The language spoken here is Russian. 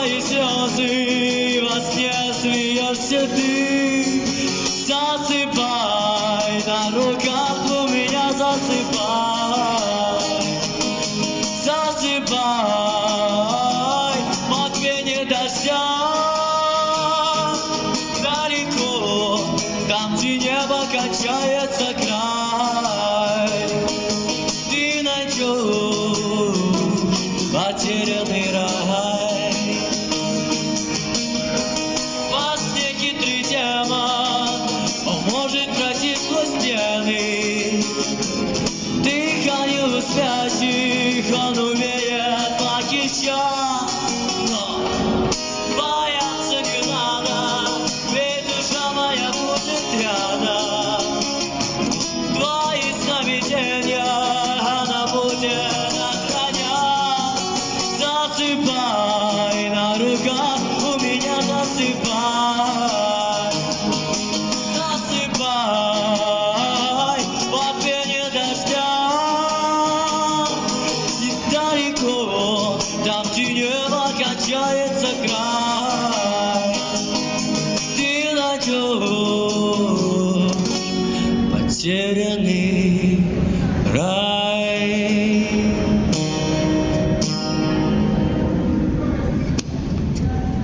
твои слезы, во сне смеешься ты. Засыпай, на руках у меня засыпай. Засыпай, под пение дождя. Далеко, там, где небо качается край, ты найдешь потерянный рай. Во сне хитрый демон, он может пройти сквозь стены. Дыханию спящих он умеет похищать. Но бояться не надо, ведь душа моя будет рядом. Твои сновидения она будет охранять. Засыпай, на руках у меня засыпай. Засыпай, под пение дождя. И далеко, там, где небо качается край.